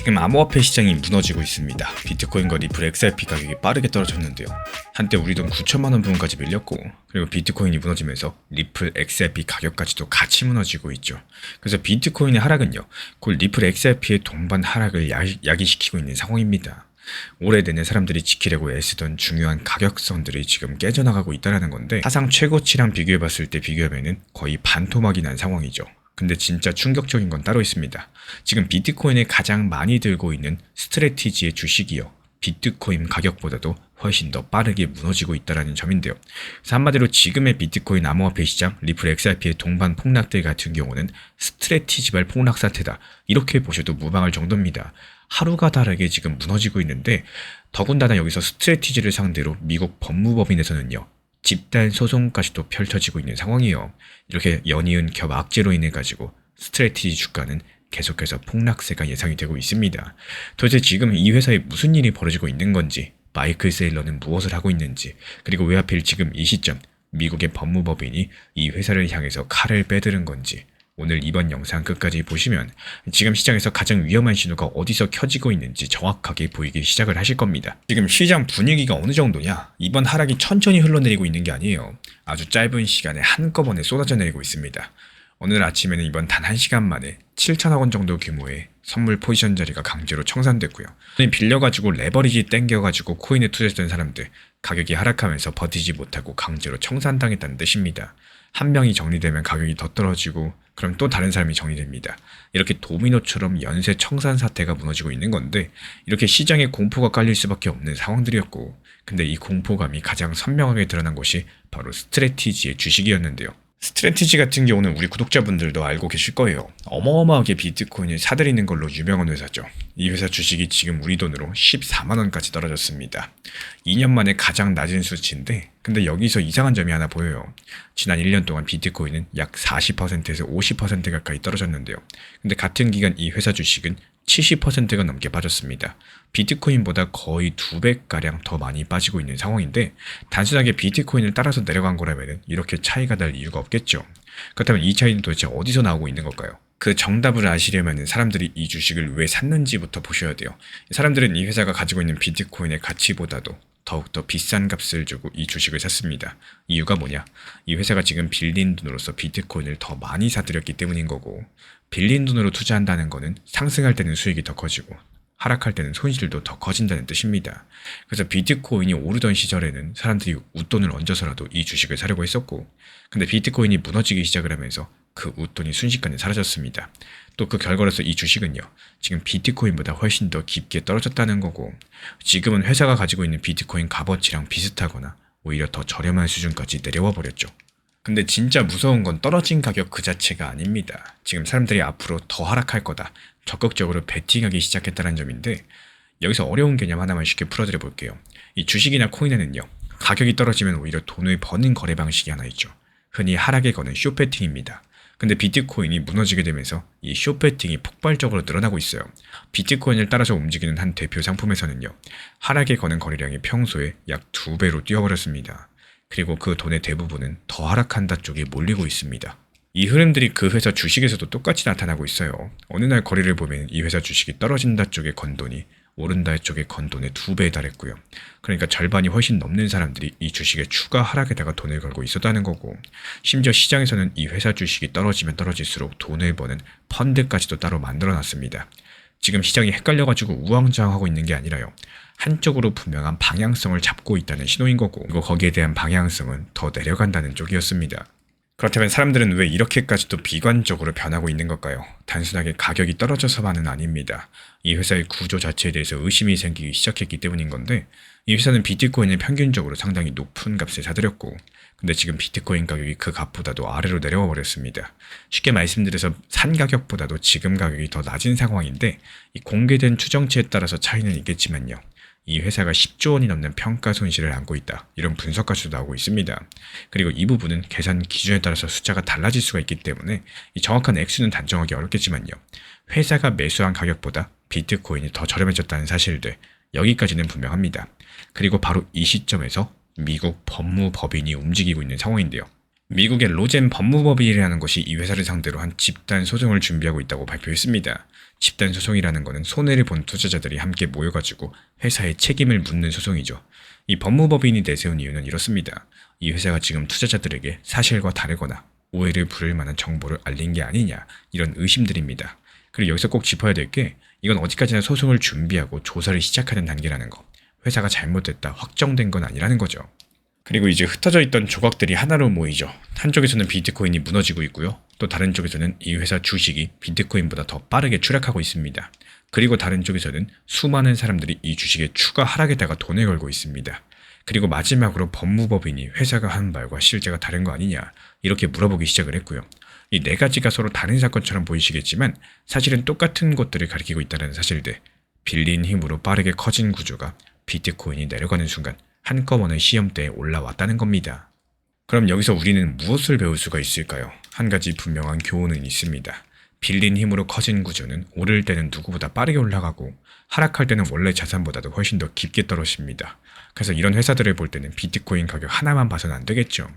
지금 암호화폐 시장이 무너지고 있습니다. 비트코인과 리플 XRP 가격이 빠르게 떨어졌는데요. 한때 우리 돈 9천만 원 부분까지 밀렸고, 그리고 비트코인이 무너지면서 리플 XRP 가격까지도 같이 무너지고 있죠. 그래서 비트코인의 하락은요, 곧 리플 XRP의 동반 하락을 야기시키고 있는 상황입니다. 올해 내내 사람들이 지키려고 애쓰던 중요한 가격선들이 지금 깨져나가고 있다는 건데, 사상 최고치랑 비교해봤을 때 비교하면은 거의 반토막이 난 상황이죠. 근데 진짜 충격적인 건 따로 있습니다. 지금 비트코인을 가장 많이 들고 있는 스트래티지의 주식이요, 비트코인 가격보다도 훨씬 더 빠르게 무너지고 있다는 점인데요. 그래서 한마디로 지금의 비트코인 암호화폐 시장, 리플 XRP의 동반 폭락들 같은 경우는 스트래티지발 폭락 사태다, 이렇게 보셔도 무방할 정도입니다. 하루가 다르게 지금 무너지고 있는데, 더군다나 여기서 스트래티지를 상대로 미국 법무법인에서는요, 집단 소송까지도 펼쳐지고 있는 상황이에요. 이렇게 연이은 겹 악재로 인해 가지고 스트래티지 주가는 계속해서 폭락세가 예상이 되고 있습니다. 도대체 지금 이 회사에 무슨 일이 벌어지고 있는 건지, 마이클 세일러는 무엇을 하고 있는지, 그리고 왜 하필 지금 이 시점 미국의 법무법인이 이 회사를 향해서 칼을 빼드는 건지, 오늘 이번 영상 끝까지 보시면 지금 시장에서 가장 위험한 신호가 어디서 켜지고 있는지 정확하게 보이기 시작을 하실 겁니다. 지금 시장 분위기가 어느 정도냐? 이번 하락이 천천히 흘러내리고 있는 게 아니에요. 아주 짧은 시간에 한꺼번에 쏟아져 내리고 있습니다. 오늘 아침에는 이번 단 1시간 만에 7천억 원 정도 규모의 선물 포지션 자리가 강제로 청산됐고요. 빌려가지고 레버리지 땡겨가지고 코인에 투자했던 사람들, 가격이 하락하면서 버티지 못하고 강제로 청산당했다는 뜻입니다. 한 명이 정리되면 가격이 더 떨어지고, 그럼 또 다른 사람이 정리됩니다. 이렇게 도미노처럼 연쇄 청산 사태가 무너지고 있는 건데, 이렇게 시장에 공포가 깔릴 수밖에 없는 상황들이었고, 근데 이 공포감이 가장 선명하게 드러난 것이 바로 스트래티지의 주식이었는데요. 스트래티지 같은 경우는 우리 구독자분들도 알고 계실 거예요. 어마어마하게 비트코인을 사들이는 걸로 유명한 회사죠. 이 회사 주식이 지금 우리 돈으로 14만 원까지 떨어졌습니다. 2년 만에 가장 낮은 수치인데, 근데 여기서 이상한 점이 하나 보여요. 지난 1년 동안 비트코인은 약 40%에서 50% 가까이 떨어졌는데요. 근데 같은 기간 이 회사 주식은 70%가 넘게 빠졌습니다. 비트코인보다 거의 2배가량 더 많이 빠지고 있는 상황인데, 단순하게 비트코인을 따라서 내려간 거라면 이렇게 차이가 날 이유가 없겠죠. 그렇다면 이 차이는 도대체 어디서 나오고 있는 걸까요? 그 정답을 아시려면 사람들이 이 주식을 왜 샀는지부터 보셔야 돼요. 사람들은 이 회사가 가지고 있는 비트코인의 가치보다도 더욱더 비싼 값을 주고 이 주식을 샀습니다. 이유가 뭐냐? 이 회사가 지금 빌린 돈으로서 비트코인을 더 많이 사들였기 때문인 거고, 빌린 돈으로 투자한다는 거는 상승할 때는 수익이 더 커지고 하락할 때는 손실도 더 커진다는 뜻입니다. 그래서 비트코인이 오르던 시절에는 사람들이 웃돈을 얹어서라도 이 주식을 사려고 했었고, 근데 비트코인이 무너지기 시작을 하면서 그 웃돈이 순식간에 사라졌습니다. 또 그 결과로서 이 주식은요, 지금 비트코인보다 훨씬 더 깊게 떨어졌다는 거고, 지금은 회사가 가지고 있는 비트코인 값어치랑 비슷하거나 오히려 더 저렴한 수준까지 내려와 버렸죠. 근데 진짜 무서운 건 떨어진 가격 그 자체가 아닙니다. 지금 사람들이 앞으로 더 하락할 거다, 적극적으로 베팅하기 시작했다는 점인데, 여기서 어려운 개념 하나만 쉽게 풀어드려 볼게요. 이 주식이나 코인에는요, 가격이 떨어지면 오히려 돈을 버는 거래 방식이 하나 있죠. 흔히 하락에 거는 숏배팅입니다. 근데 비트코인이 무너지게 되면서 이 숏배팅이 폭발적으로 늘어나고 있어요. 비트코인을 따라서 움직이는 한 대표 상품에서는요, 하락에 거는 거래량이 평소에 약 2배로 뛰어버렸습니다. 그리고 그 돈의 대부분은 더 하락한다 쪽에 몰리고 있습니다. 이 흐름들이 그 회사 주식에서도 똑같이 나타나고 있어요. 어느 날 거래를 보면 이 회사 주식이 떨어진다 쪽에 건 돈이 오른다 쪽에 건 돈의 2배에 달했고요. 그러니까 절반이 훨씬 넘는 사람들이 이 주식의 추가 하락에다가 돈을 걸고 있었다는 거고, 심지어 시장에서는 이 회사 주식이 떨어지면 떨어질수록 돈을 버는 펀드까지도 따로 만들어놨습니다. 지금 시장이 헷갈려가지고 우왕좌왕하고 있는 게 아니라요, 한쪽으로 분명한 방향성을 잡고 있다는 신호인 거고, 그리고 거기에 대한 방향성은 더 내려간다는 쪽이었습니다. 그렇다면 사람들은 왜 이렇게까지도 비관적으로 변하고 있는 걸까요? 단순하게 가격이 떨어져서만은 아닙니다. 이 회사의 구조 자체에 대해서 의심이 생기기 시작했기 때문인 건데, 이 회사는 비트코인을 평균적으로 상당히 높은 값에 사들였고, 근데 지금 비트코인 가격이 그 값보다도 아래로 내려와 버렸습니다. 쉽게 말씀드려서 산 가격보다도 지금 가격이 더 낮은 상황인데, 이 공개된 추정치에 따라서 차이는 있겠지만요, 이 회사가 10조 원이 넘는 평가 손실을 안고 있다, 이런 분석까지도 나오고 있습니다. 그리고 이 부분은 계산 기준에 따라서 숫자가 달라질 수가 있기 때문에 이 정확한 액수는 단정하기 어렵겠지만요, 회사가 매수한 가격보다 비트코인이 더 저렴해졌다는 사실들, 여기까지는 분명합니다. 그리고 바로 이 시점에서 미국 법무법인이 움직이고 있는 상황인데요. 미국의 로젠 법무법인이라는 것이 이 회사를 상대로 한 집단 소송을 준비하고 있다고 발표했습니다. 집단 소송이라는 거는 손해를 본 투자자들이 함께 모여가지고 회사에 책임을 묻는 소송이죠. 이 법무법인이 내세운 이유는 이렇습니다. 이 회사가 지금 투자자들에게 사실과 다르거나 오해를 부를 만한 정보를 알린 게 아니냐, 이런 의심들입니다. 그리고 여기서 꼭 짚어야 될 게 이건 어디까지나 소송을 준비하고 조사를 시작하는 단계라는 거. 회사가 잘못됐다 확정된 건 아니라는 거죠. 그리고 이제 흩어져 있던 조각들이 하나로 모이죠. 한쪽에서는 비트코인이 무너지고 있고요. 또 다른 쪽에서는 이 회사 주식이 비트코인보다 더 빠르게 추락하고 있습니다. 그리고 다른 쪽에서는 수많은 사람들이 이 주식의 추가 하락에다가 돈을 걸고 있습니다. 그리고 마지막으로 법무법인이 회사가 한 말과 실제가 다른 거 아니냐, 이렇게 물어보기 시작을 했고요. 이 네 가지가 서로 다른 사건처럼 보이시겠지만 사실은 똑같은 것들을 가리키고 있다는 사실들. 빌린 힘으로 빠르게 커진 구조가 비트코인이 내려가는 순간 한꺼번에 시험대에 올라왔다는 겁니다. 그럼 여기서 우리는 무엇을 배울 수가 있을까요? 한 가지 분명한 교훈은 있습니다. 빌린 힘으로 커진 구조는 오를 때는 누구보다 빠르게 올라가고 하락할 때는 원래 자산보다도 훨씬 더 깊게 떨어집니다. 그래서 이런 회사들을 볼 때는 비트코인 가격 하나만 봐서는 안 되겠죠.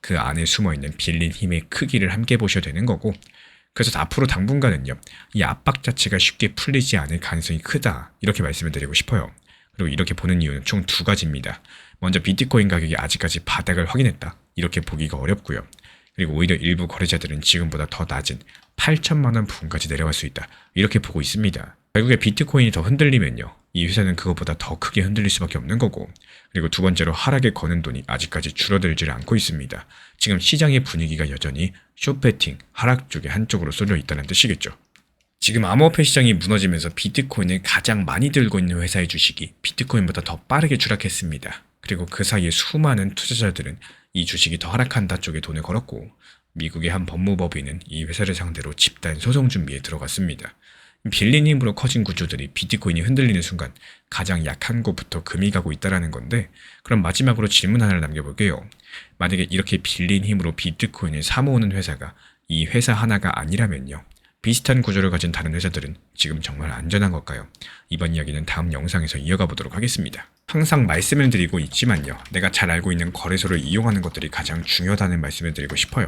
그 안에 숨어있는 빌린 힘의 크기를 함께 보셔야 되는 거고, 그래서 앞으로 당분간은요, 이 압박 자체가 쉽게 풀리지 않을 가능성이 크다, 이렇게 말씀을 드리고 싶어요. 그리고 이렇게 보는 이유는 총 두 가지입니다. 먼저 비트코인 가격이 아직까지 바닥을 확인했다, 이렇게 보기가 어렵고요. 그리고 오히려 일부 거래자들은 지금보다 더 낮은 8천만 원 부근까지 내려갈 수 있다, 이렇게 보고 있습니다. 결국에 비트코인이 더 흔들리면요, 이 회사는 그것보다 더 크게 흔들릴 수밖에 없는 거고, 그리고 두 번째로 하락에 거는 돈이 아직까지 줄어들질 않고 있습니다. 지금 시장의 분위기가 여전히 숏배팅, 하락 쪽에 한쪽으로 쏠려 있다는 뜻이겠죠. 지금 암호화폐 시장이 무너지면서 비트코인을 가장 많이 들고 있는 회사의 주식이 비트코인보다 더 빠르게 추락했습니다. 그리고 그 사이에 수많은 투자자들은 이 주식이 더 하락한다 쪽에 돈을 걸었고, 미국의 한 법무법인은 이 회사를 상대로 집단 소송 준비에 들어갔습니다. 빌린 힘으로 커진 구조들이 비트코인이 흔들리는 순간 가장 약한 곳부터 금이 가고 있다는 건데, 그럼 마지막으로 질문 하나를 남겨볼게요. 만약에 이렇게 빌린 힘으로 비트코인을 사모으는 회사가 이 회사 하나가 아니라면요, 비슷한 구조를 가진 다른 회사들은 지금 정말 안전한 걸까요? 이번 이야기는 다음 영상에서 이어가 보도록 하겠습니다. 항상 말씀을 드리고 있지만요, 내가 잘 알고 있는 거래소를 이용하는 것들이 가장 중요하다는 말씀을 드리고 싶어요.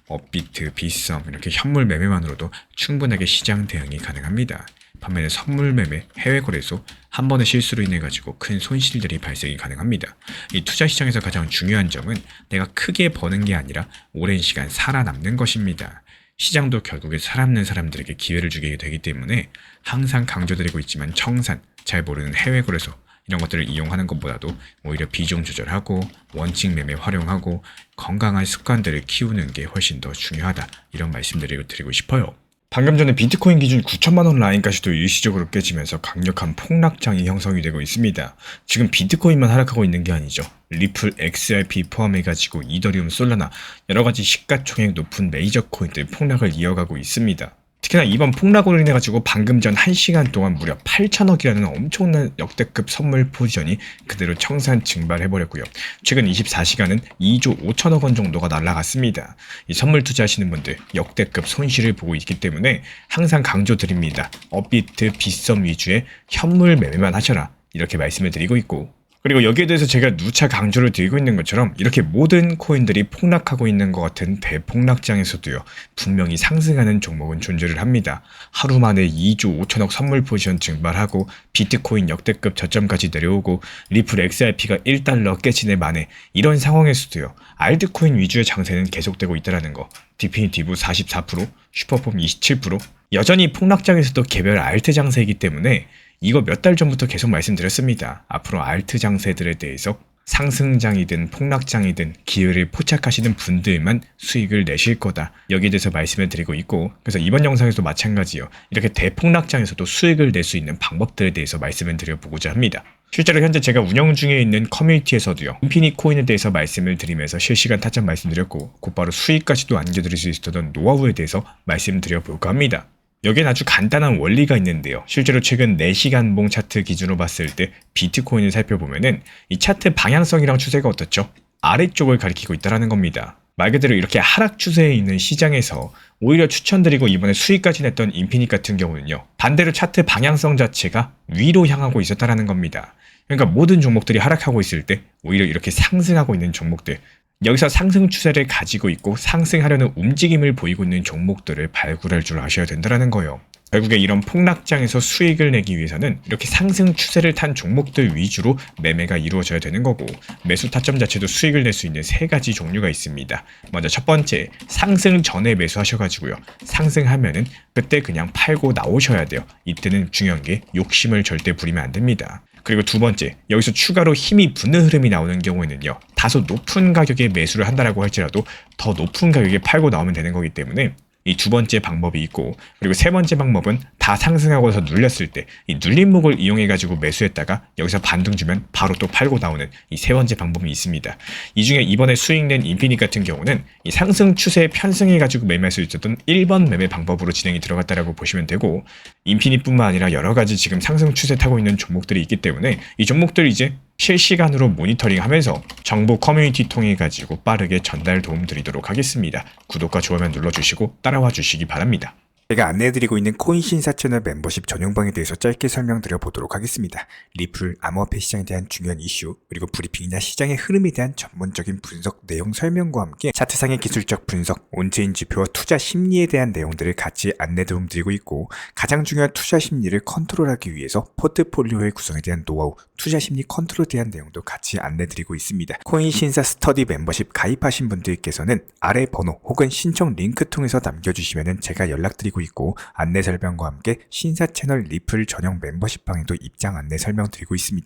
업비트, 빗썸, 이렇게 현물 매매만으로도 충분하게 시장 대응이 가능합니다. 반면에 선물 매매, 해외 거래소, 한 번의 실수로 인해 가지고 큰 손실들이 발생이 가능합니다. 이 투자 시장에서 가장 중요한 점은 내가 크게 버는 게 아니라 오랜 시간 살아남는 것입니다. 시장도 결국에 살아남는 사람들에게 기회를 주게 되기 때문에 항상 강조드리고 있지만 청산, 잘 모르는 해외 거래소, 이런 것들을 이용하는 것보다도 오히려 비중 조절하고 원칙 매매 활용하고 건강한 습관들을 키우는 게 훨씬 더 중요하다, 이런 말씀드리고 드리고 싶어요. 방금 전에 비트코인 기준 9천만 원 라인까지도 일시적으로 깨지면서 강력한 폭락장이 형성이 되고 있습니다. 지금 비트코인만 하락하고 있는 게 아니죠. 리플, XRP 포함해가지고 이더리움, 솔라나 여러가지 시가총액 높은 메이저 코인들 폭락을 이어가고 있습니다. 특히나 이번 폭락으로 인해가지고 방금 전 1시간 동안 무려 8천억이라는 엄청난 역대급 선물 포지션이 그대로 청산 증발해버렸고요. 최근 24시간은 2조 5천억 원 정도가 날아갔습니다. 이 선물 투자하시는 분들 역대급 손실을 보고 있기 때문에 항상 강조드립니다. 업비트, 빗썸 위주의 현물 매매만 하셔라, 이렇게 말씀을 드리고 있고, 그리고 여기에 대해서 제가 누차 강조를 드리고 있는 것처럼 이렇게 모든 코인들이 폭락하고 있는 것 같은 대폭락장에서도요, 분명히 상승하는 종목은 존재를 합니다. 하루 만에 2조 5천억 선물 포지션 증발하고 비트코인 역대급 저점까지 내려오고 리플 XRP가 1달러 깨지네 만에, 이런 상황에서도요, 알트코인 위주의 장세는 계속되고 있다는 거. 디피니티브 44%, 슈퍼폼 27%, 여전히 폭락장에서도 개별 알트 장세이기 때문에 이거 몇 달 전부터 계속 말씀드렸습니다. 앞으로 알트 장세들에 대해서 상승장이든 폭락장이든 기회를 포착하시는 분들만 수익을 내실 거다, 여기에 대해서 말씀을 드리고 있고, 그래서 이번 영상에서도 마찬가지요, 이렇게 대폭락장에서도 수익을 낼 수 있는 방법들에 대해서 말씀을 드려보고자 합니다. 실제로 현재 제가 운영 중에 있는 커뮤니티에서도요, 인피니트 코인에 대해서 말씀을 드리면서 실시간 타점 말씀드렸고, 곧바로 수익까지도 안겨드릴 수 있었던 노하우에 대해서 말씀드려볼까 합니다. 여기엔 아주 간단한 원리가 있는데요. 실제로 최근 4시간봉 차트 기준으로 봤을 때 비트코인을 살펴보면은 이 차트 방향성이랑 추세가 어떻죠? 아래쪽을 가리키고 있다는 겁니다. 말 그대로 이렇게 하락 추세에 있는 시장에서 오히려 추천드리고 이번에 수익까지 냈던 인피니트 같은 경우는요, 반대로 차트 방향성 자체가 위로 향하고 있었다는 겁니다. 그러니까 모든 종목들이 하락하고 있을 때 오히려 이렇게 상승하고 있는 종목들, 여기서 상승 추세를 가지고 있고 상승하려는 움직임을 보이고 있는 종목들을 발굴할 줄 아셔야 된다는 거예요. 결국에 이런 폭락장에서 수익을 내기 위해서는 이렇게 상승 추세를 탄 종목들 위주로 매매가 이루어져야 되는 거고, 매수 타점 자체도 수익을 낼 수 있는 세 가지 종류가 있습니다. 먼저 첫 번째, 상승 전에 매수하셔가지고요, 상승하면은 그때 그냥 팔고 나오셔야 돼요. 이때는 중요한 게 욕심을 절대 부리면 안 됩니다. 그리고 두 번째, 여기서 추가로 힘이 붙는 흐름이 나오는 경우에는요, 다소 높은 가격에 매수를 한다라고 할지라도 더 높은 가격에 팔고 나오면 되는 거기 때문에 이 두 번째 방법이 있고, 그리고 세 번째 방법은 다 상승하고서 눌렸을 때 이 눌림목을 이용해 가지고 매수했다가 여기서 반등 주면 바로 또 팔고 나오는 이 세 번째 방법이 있습니다. 이 중에 이번에 수익 낸 인피닛 같은 경우는 이 상승 추세에 편승해 가지고 매매할 수 있었던 1번 매매 방법으로 진행이 들어갔다라고 보시면 되고, 인피닛뿐만 아니라 여러 가지 지금 상승 추세 타고 있는 종목들이 있기 때문에 이 종목들 이제 실시간으로 모니터링하면서 정보 커뮤니티 통해 가지고 빠르게 전달 도움 드리도록 하겠습니다. 구독과 좋아요 눌러주시고 따라와 주시기 바랍니다. 제가 안내해드리고 있는 코인 신사 채널 멤버십 전용방에 대해서 짧게 설명드려 보도록 하겠습니다. 리플, 암호화폐 시장에 대한 중요한 이슈, 그리고 브리핑이나 시장의 흐름에 대한 전문적인 분석 내용 설명과 함께 차트상의 기술적 분석, 온체인 지표와 투자 심리에 대한 내용들을 같이 안내 도움 드리고 있고, 가장 중요한 투자 심리를 컨트롤하기 위해서 포트폴리오의 구성에 대한 노하우, 투자 심리 컨트롤에 대한 내용도 같이 안내 드리고 있습니다. 코인 신사 스터디 멤버십 가입하신 분들께서는 아래 번호 혹은 신청 링크 통해서 남겨주시면 제가 연락드리고 있고, 안내 설명과 함께 신사 채널 리플 전용 멤버십 방에도 입장 안내 설명드리고 있습니다.